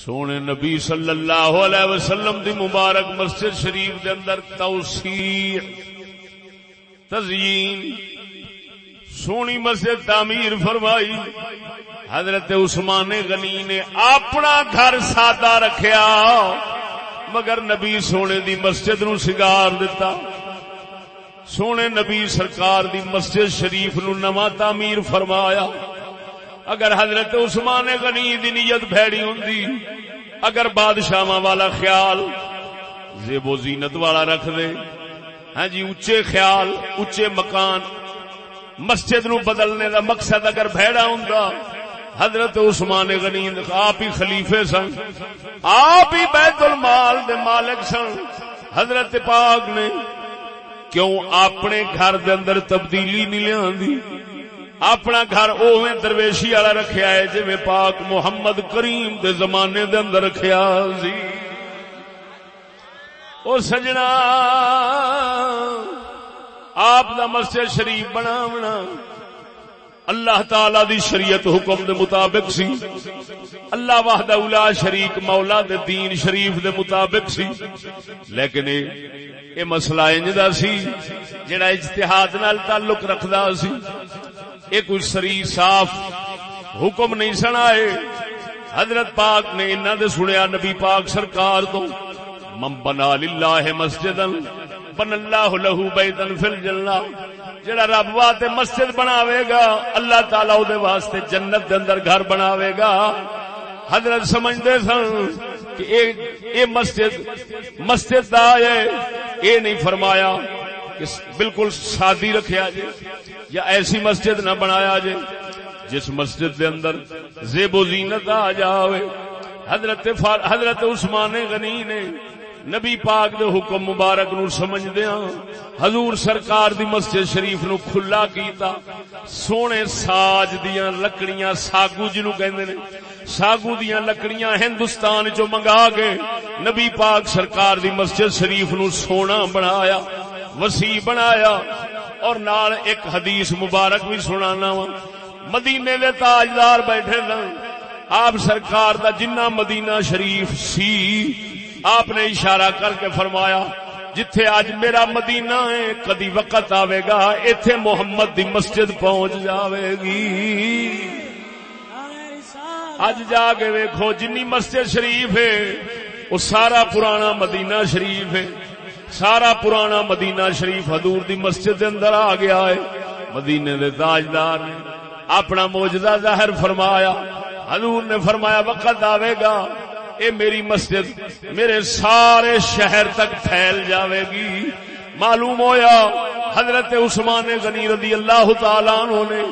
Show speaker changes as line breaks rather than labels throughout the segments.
سونے نبی صلی اللہ علیہ وسلم دی مبارک مسجد شریف دے اندر توسیع تزیین سونی مسجد تعمیر فرمائی. حضرت عثمان غنی نے اپنا گھر سادہ رکھیا مگر نبی سونے دی مسجد نو سنگار دیتا. سونے نبی سرکار دی مسجد شریف نو نواں تعمیر فرمایا. اگر حضرت عثمان غنی دی نیت بھیڑی ہوندی، اگر بادشاہاں والا خیال زیب و زینت والا رکھ دے، ہاں جی اچے خیال اچے مکان مسجد نو بدلنے دا مقصد اگر بھیڑا ہوندا، حضرت عثمان غنی آپ ہی خلیفے سن، آپ ہی بیت المال دے مالک سن. حضرت پاک نے کیوں اپنے گھر دے اندر تبدیلی نہیں لیاندی؟ اپنا گھر اوویں درویشی والا رکھیا ہے جویں پاک محمد کریم دے زمانے دے اندر رکھیا سی. او سجنا آپ دا مسجد شریف بناونا اللہ تعالی دی شریعت حکم دے مطابق سی. اللہ وحدہ لا شریک مولا دے دین شریف دے مطابق سی. لیکن اے مسئلہ انج دا سی جڑا اجتہاد نال تعلق رکھدا سی. یہ کوئی سری صاف حکم نہیں سنائے. حضرت پاک نے انہاں دے سنیا نبی پاک سرکار تو، من بنا للہ مسجدا بن اللہ لہ بیتا فی الجنہ، جڑا رب واسطے مسجد بناوے گا اللہ تعالی او دے واسطے جنت دے اندر گھر بناوے گا. حضرت سمجھدے سن کہ اے مسجد دا ہے، اے نہیں فرمایا کہ بالکل سادی رکھیا جے یا ایسی مسجد نہ بنایا جے جس مسجد دے اندر زیب و زینت آ جاوے. حضرت عثمان غنی نے نبی پاک دے حکم مبارک نو سمجھدیاں حضور سرکار دی مسجد شریف نو کھلا کیتا. سونے ساج دیاں لکڑیاں ساگو جنوں کہندے نے، ساگو دیاں لکڑیاں ہندوستان چوں منگا کے نبی پاک سرکار دی مسجد شریف نو سونا بنایا، وسیع بنایا. اور نال ایک حدیث مبارک بھی سنانا وا. مدینے دے تاجدار بیٹھے نہ، آپ سرکار دا جنہ مدینہ شریف سی آپ نے اشارہ کر کے فرمایا جتھے آج میرا مدینہ ہے کدی وقت آوے گا ایتھے محمد دی مسجد پہنچ جاوے گی. اج جا کے ویکھو جنی مسجد شریف ہے وہ سارا پرانا مدینہ شریف ہے. سارا پرانا مدینہ شریف حضور دی مسجد دے اندر آ گیا ہے. مدینے دے تاجدار نے اپنا معجزہ ظاہر فرمایا. حضور نے فرمایا وقت آوے گا اے میری مسجد میرے سارے شہر تک پھیل جاوے گی. معلوم ہویا حضرت عثمان غنی رضی اللہ تعالی عنہ نے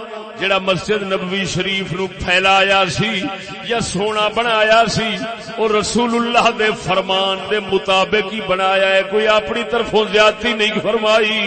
جڑا مسجد نبوی شریف نو پھیلایا سی یا سونا بنایا سی اور رسول اللہ دے فرمان دے مطابق ہی بنایا ہے، کوئی اپنی طرفوں زیادتی نہیں فرمائی.